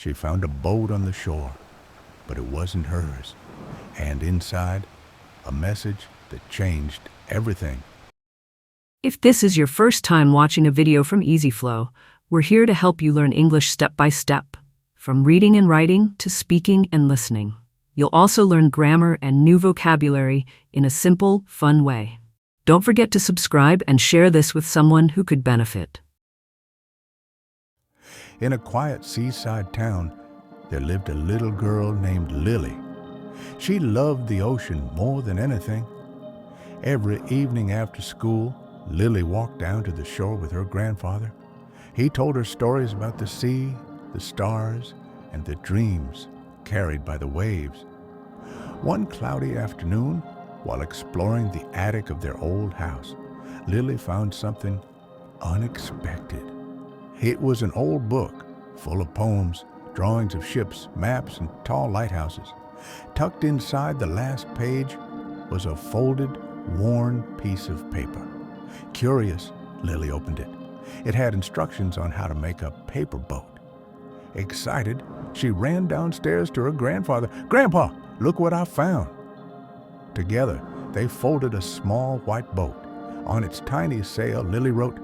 she found a boat on the shore, but it wasn't hers. And inside, a message that changed everything. If this is your first time watching a video from EasyFlow, we're here to help you learn English step by step, from reading and writing to speaking and listening. You'll also learn grammar and new vocabulary in a simple, fun way. Don't forget to subscribe and share this with someone who could benefit. In a quiet seaside town, there lived a little girl named Lily. She loved the ocean more than anything. Every evening after school, Lily walked down to the shore with her grandfather. He told her stories about the sea, the stars, and the dreams carried by the waves. One cloudy afternoon, while exploring the attic of their old house, Lily found something unexpected. It was an old book full of poems, drawings of ships, maps, and tall lighthouses. Tucked inside the last page was a folded, worn piece of paper. Curious, Lily opened it. It had instructions on how to make a paper boat. Excited, she ran downstairs to her grandfather. "Grandpa, look what I found." Together, they folded a small white boat. On its tiny sail, Lily wrote,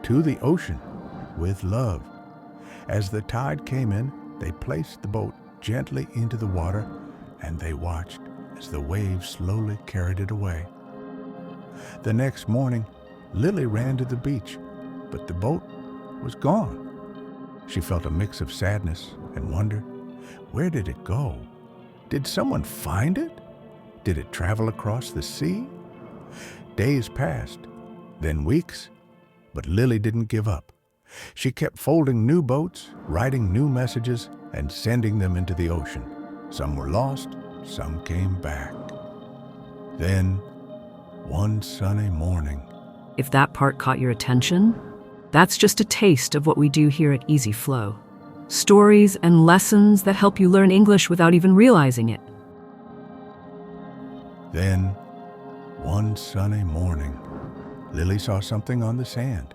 "To the ocean, with love." As the tide came in, they placed the boat gently into the water, and they watched as the waves slowly carried it away. The next morning, Lily ran to the beach, but the boat was gone. She felt a mix of sadness and wonder. Where did it go? Did someone find it? Did it travel across the sea? Days passed, then weeks, but Lily didn't give up. She kept folding new boats, writing new messages, and sending them into the ocean. Some were lost, some came back. Then, one sunny morning. If that part caught your attention, that's just a taste of what we do here at EasyFlow. Stories and lessons that help you learn English without even realizing it. Then, one sunny morning, Lily saw something on the sand.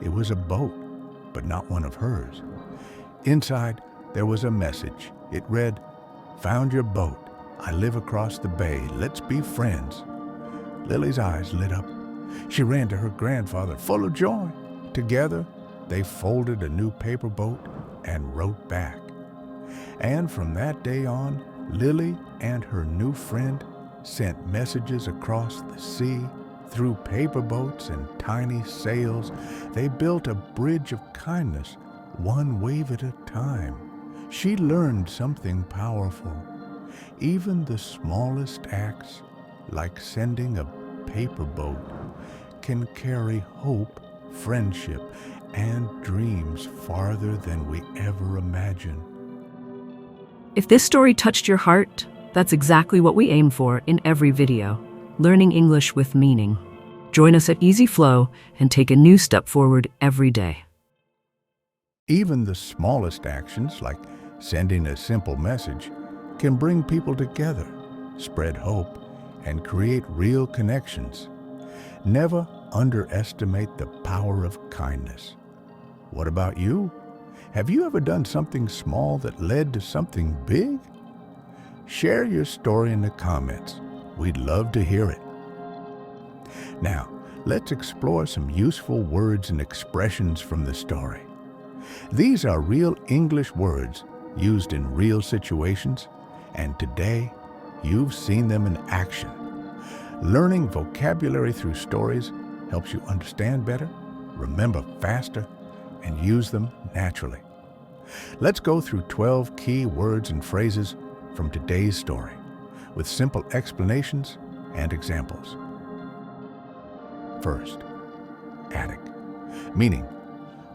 It was a boat, but not one of hers. Inside, there was a message. It read, "Found your boat. I live across the bay. Let's be friends." Lily's eyes lit up. She ran to her grandfather, full of joy. Together, they folded a new paper boat and wrote back. And from that day on, Lily and her new friend sent messages across the sea. Through paper boats and tiny sails, they built a bridge of kindness, one wave at a time. She learned something powerful. Even the smallest acts, like sending a paper boat, can carry hope, friendship, and dreams farther than we ever imagined. If this story touched your heart, that's exactly what we aim for in every video. Learning English with meaning. Join us at EasyFlow and take a new step forward every day. Even the smallest actions, like sending a simple message, can bring people together, spread hope, and create real connections. Never underestimate the power of kindness. What about you? Have you ever done something small that led to something big? Share your story in the comments. We'd love to hear it. Now, let's explore some useful words and expressions from the story. These are real English words used in real situations, and today you've seen them in action. Learning vocabulary through stories helps you understand better, remember faster, and use them naturally. Let's go through 12 key words and phrases from today's story, with simple explanations and examples. First, attic, meaning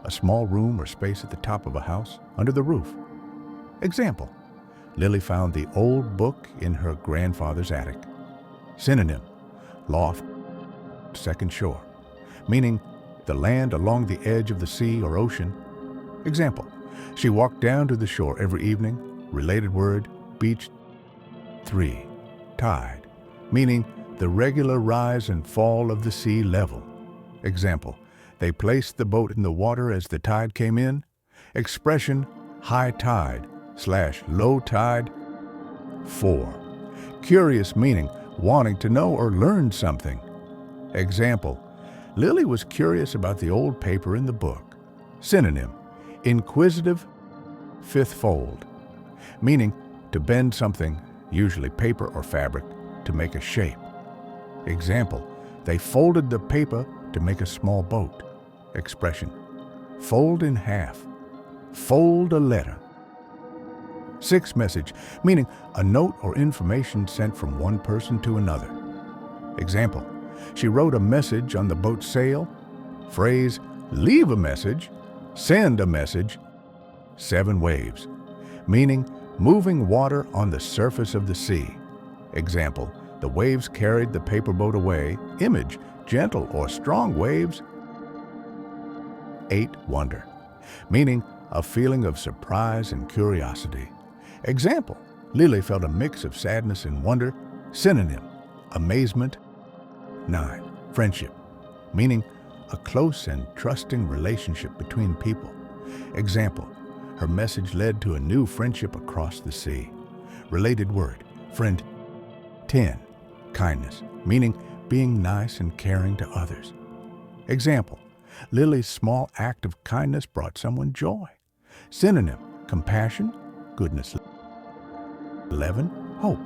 a small room or space at the top of a house under the roof. Example, Lily found the old book in her grandfather's attic. Synonym, loft, second shore, meaning the land along the edge of the sea or ocean. Example, she walked down to the shore every evening. Related word, beach. 3, tide, meaning the regular rise and fall of the sea level. Example, they placed the boat in the water as the tide came in. Expression, high tide/low tide. 4. Curious, meaning wanting to know or learn something. Example, Lily was curious about the old paper in the book. Synonym, inquisitive, fifth fold, meaning to bend something, usually paper or fabric, to make a shape. Example, they folded the paper to make a small boat. Expression, fold in half, fold a letter. 6. Message, meaning a note or information sent from one person to another. Example, she wrote a message on the boat's sail. Phrase, leave a message, send a message. 7. Waves, meaning moving water on the surface of the sea. Example, the waves carried the paper boat away. Image, gentle or strong waves. 8. Wonder, meaning a feeling of surprise and curiosity. Example, Lily felt a mix of sadness and wonder. Synonym, amazement. 9. Friendship, meaning a close and trusting relationship between people. Example, her message led to a new friendship across the sea. Related word, friend. 10. Kindness, meaning being nice and caring to others. Example, Lily's small act of kindness brought someone joy. Synonym, compassion, goodness. 11. Hope,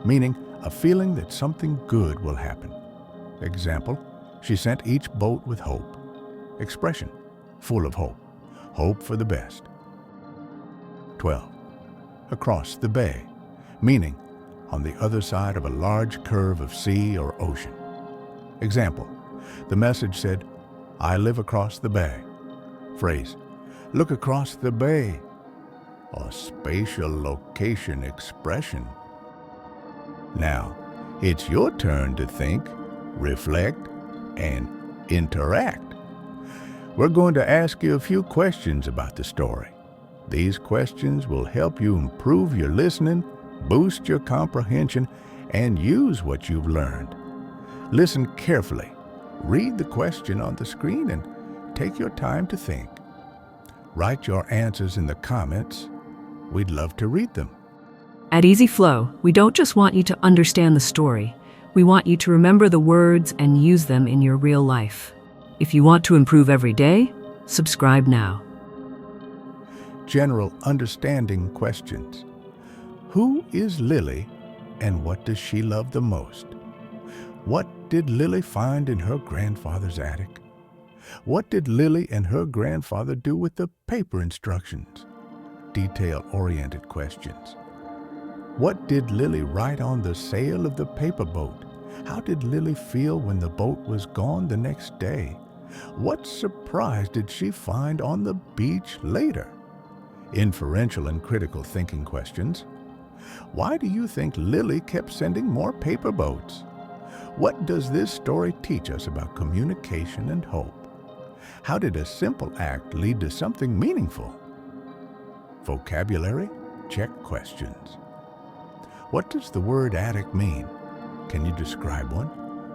meaning a feeling that something good will happen. Example, she sent each boat with hope. Expression, full of hope, hope for the best. 12. Across the bay, meaning on the other side of a large curve of sea or ocean. Example, the message said, I live across the bay. Phrase, look across the bay. A spatial location expression. Now, it's your turn to think, reflect, and interact. We're going to ask you a few questions about the story. These questions will help you improve your listening, boost your comprehension, and use what you've learned. Listen carefully, read the question on the screen, and take your time to think. Write your answers in the comments. We'd love to read them. At Easy Flow, we don't just want you to understand the story. We want you to remember the words and use them in your real life. If you want to improve every day, subscribe now. General understanding questions. Who is Lily and what does she love the most? What did Lily find in her grandfather's attic? What did Lily and her grandfather do with the paper instructions? Detail-oriented questions. What did Lily write on the sail of the paper boat? How did Lily feel when the boat was gone the next day? What surprise did she find on the beach later? Inferential and critical thinking questions. Why do you think Lily kept sending more paper boats? What does this story teach us about communication and hope? How did a simple act lead to something meaningful? Vocabulary check questions. What does the word attic mean? Can you describe one?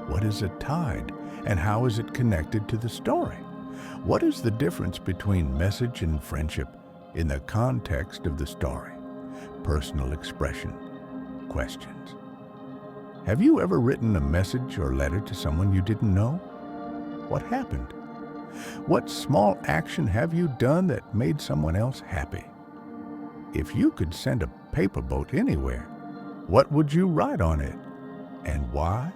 What is a tide, and how is it connected to the story? What is the difference between message and friendship in the context of the story? Personal expression questions. Have you ever written a message or letter to someone you didn't know? What happened? What small action have you done that made someone else happy? If you could send a paper boat anywhere, what would you write on it, and why?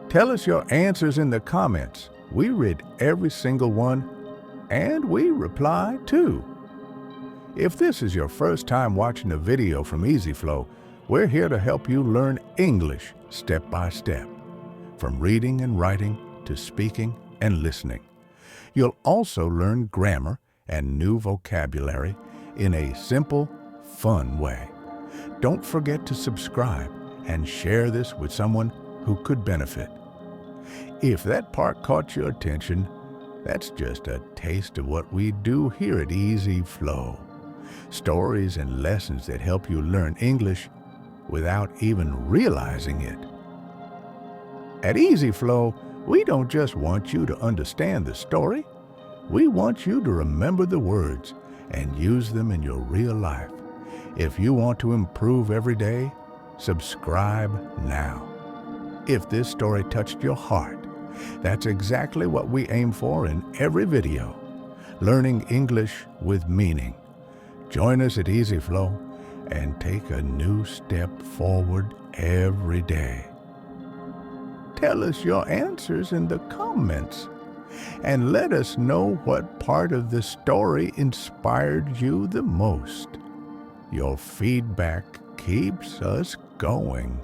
Tell us your answers in the comments. We read every single one, and we reply too. If this is your first time watching a video from Easy Flow, we're here to help you learn English step by step, from reading and writing to speaking and listening. You'll also learn grammar and new vocabulary in a simple, fun way. Don't forget to subscribe and share this with someone who could benefit. If that part caught your attention, that's just a taste of what we do here at Easy Flow. Stories and lessons that help you learn English without even realizing it. At Easy Flow, we don't just want you to understand the story. We want you to remember the words and use them in your real life. If you want to improve every day, subscribe now. If this story touched your heart, that's exactly what we aim for in every video. Learning English with meaning. Join us at EasyFlow and take a new step forward every day. Tell us your answers in the comments and let us know what part of the story inspired you the most. Your feedback keeps us going.